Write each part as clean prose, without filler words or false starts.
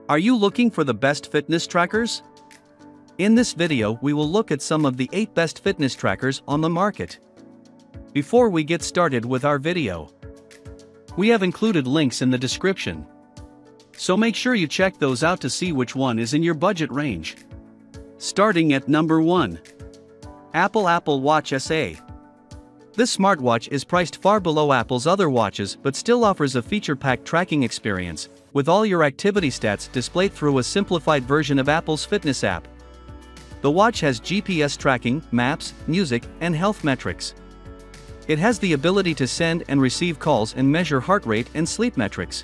Are you looking for the best fitness trackers? In this video we will look at some of the 8 best fitness trackers on the market. Before we get started with our video, we have included links in the description, so make sure you check those out to see which one is in your budget range. Starting at number 1. Apple Watch SA. This smartwatch is priced far below Apple's other watches but still offers a feature-packed tracking experience, with all your activity stats displayed through a simplified version of Apple's fitness app. The watch has GPS tracking, maps, music, and health metrics. It has the ability to send and receive calls and measure heart rate and sleep metrics.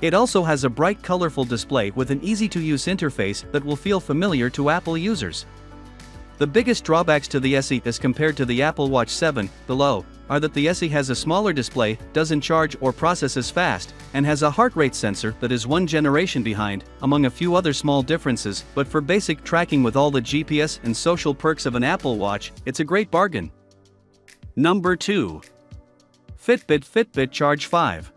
It also has a bright, colorful display with an easy-to-use interface that will feel familiar to Apple users. The biggest drawbacks to the SE as compared to the Apple Watch 7, below, are that the SE has a smaller display, doesn't charge or process as fast, and has a heart rate sensor that is one generation behind, among a few other small differences, but for basic tracking with all the GPS and social perks of an Apple Watch, it's a great bargain. Number 2. Fitbit Charge 5.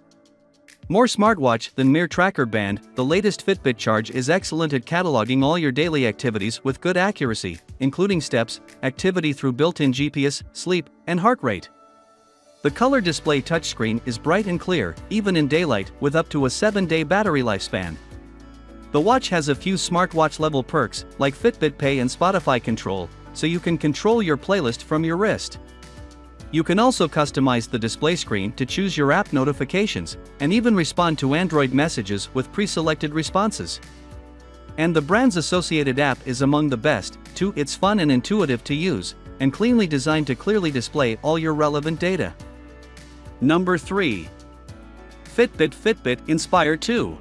More smartwatch than mere tracker band, the latest Fitbit Charge is excellent at cataloging all your daily activities with good accuracy, including steps, activity through built-in GPS, sleep, and heart rate. The color display touchscreen is bright and clear, even in daylight, with up to a 7-day battery lifespan. The watch has a few smartwatch-level perks, like Fitbit Pay and Spotify control, so you can control your playlist from your wrist. You can also customize the display screen to choose your app notifications, and even respond to Android messages with pre-selected responses. And the brand's associated app is among the best, too. It's fun and intuitive to use, and cleanly designed to clearly display all your relevant data. Number 3. Fitbit Inspire 2.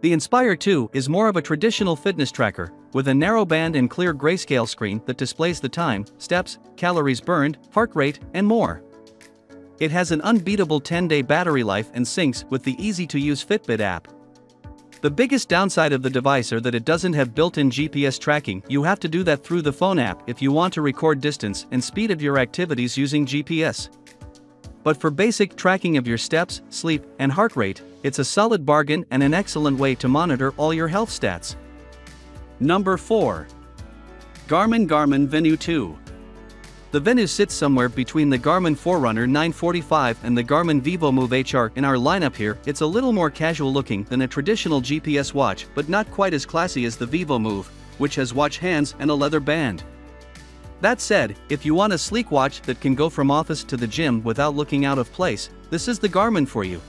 The Inspire 2 is more of a traditional fitness tracker, with a narrow band and clear grayscale screen that displays the time, steps, calories burned, heart rate, and more. It has an unbeatable 10-day battery life and syncs with the easy-to-use Fitbit app. The biggest downside of the device is that it doesn't have built-in GPS tracking. You have to do that through the phone app if you want to record distance and speed of your activities using GPS. But for basic tracking of your steps, sleep, and heart rate, it's a solid bargain and an excellent way to monitor all your health stats. Number 4. Garmin Venu 2. The Venu sits somewhere between the Garmin Forerunner 945 and the Garmin vívomove HR. In our lineup here, it's a little more casual looking than a traditional GPS watch, but not quite as classy as the vívomove, which has watch hands and a leather band. That said, if you want a sleek watch that can go from office to the gym without looking out of place, this is the Garmin for you.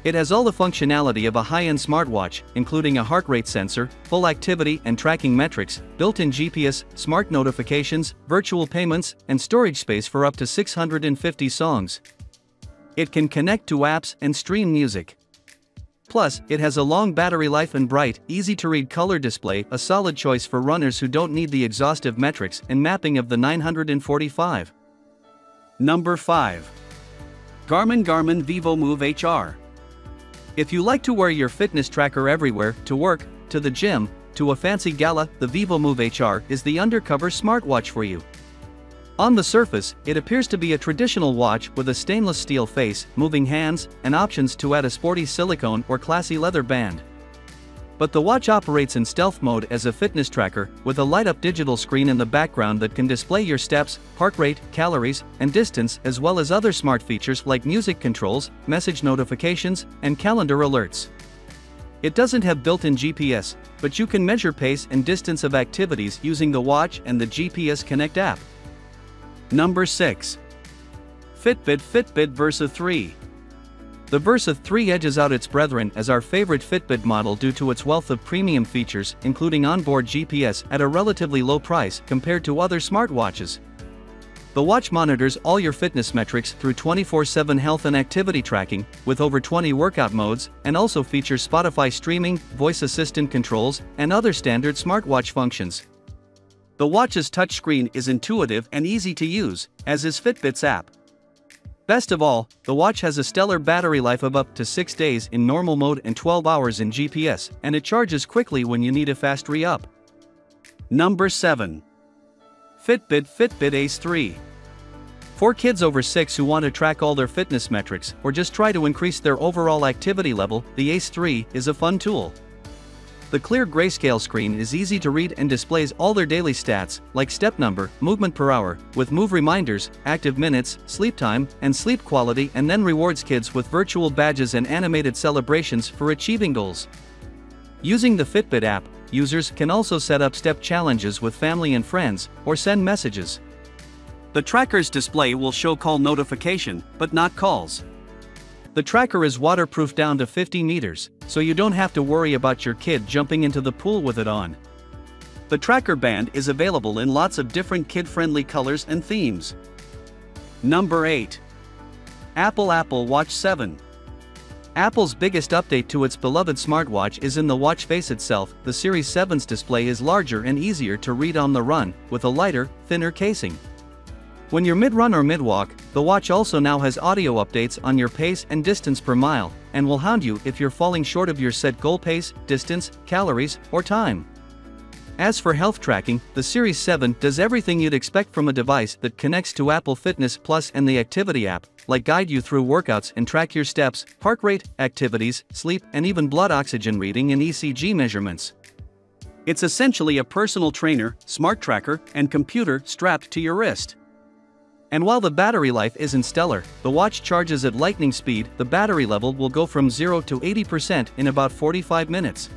It has all the functionality of a high-end smartwatch, including a heart rate sensor, full activity and tracking metrics, built-in GPS, smart notifications, virtual payments, and storage space for up to 650 songs. It can connect to apps and stream music. Plus, it has a long battery life and bright, easy-to-read color display, a solid choice for runners who don't need the exhaustive metrics and mapping of the 945. Number 5. Garmin vívomove HR. If you like to wear your fitness tracker everywhere, to work, to the gym, to a fancy gala, the vívomove HR is the undercover smartwatch for you. On the surface, it appears to be a traditional watch with a stainless steel face, moving hands, and options to add a sporty silicone or classy leather band. But the watch operates in stealth mode as a fitness tracker, with a light-up digital screen in the background that can display your steps, heart rate, calories, and distance, as well as other smart features like music controls, message notifications, and calendar alerts. It doesn't have built-in GPS, but you can measure pace and distance of activities using the watch and the GPS Connect app. Number 6. Fitbit Versa 3. The Versa 3 edges out its brethren as our favorite Fitbit model due to its wealth of premium features, including onboard GPS at a relatively low price compared to other smartwatches. The watch monitors all your fitness metrics through 24/7 health and activity tracking, with over 20 workout modes, and also features Spotify streaming, voice assistant controls, and other standard smartwatch functions. The watch's touchscreen is intuitive and easy to use, as is Fitbit's app. Best of all, the watch has a stellar battery life of up to 6 days in normal mode and 12 hours in GPS, and it charges quickly when you need a fast re-up. Number 7. Fitbit Ace 3. For kids over 6 who want to track all their fitness metrics or just try to increase their overall activity level, the Ace 3 is a fun tool. The clear grayscale screen is easy to read and displays all their daily stats, like step number, movement per hour, with move reminders, active minutes, sleep time, and sleep quality, and then rewards kids with virtual badges and animated celebrations for achieving goals. Using the Fitbit app, users can also set up step challenges with family and friends, or send messages. The tracker's display will show call notification, but not calls. The tracker is waterproof down to 50 meters, so you don't have to worry about your kid jumping into the pool with it on. The tracker band is available in lots of different kid-friendly colors and themes. Number 8. Apple Watch 7. Apple's biggest update to its beloved smartwatch is in the watch face itself. The Series 7's display is larger and easier to read on the run, with a lighter, thinner casing. When you're mid-run or mid-walk, the watch also now has audio updates on your pace and distance per mile, and will hound you if you're falling short of your set goal pace, distance, calories, or time. As for health tracking, the Series 7 does everything you'd expect from a device that connects to Apple Fitness Plus and the Activity app, like guide you through workouts and track your steps, heart rate, activities, sleep, and even blood oxygen reading and ECG measurements. It's essentially a personal trainer, smart tracker, and computer strapped to your wrist. And while the battery life isn't stellar, the watch charges at lightning speed. The battery level will go from 0 to 80% in about 45 minutes.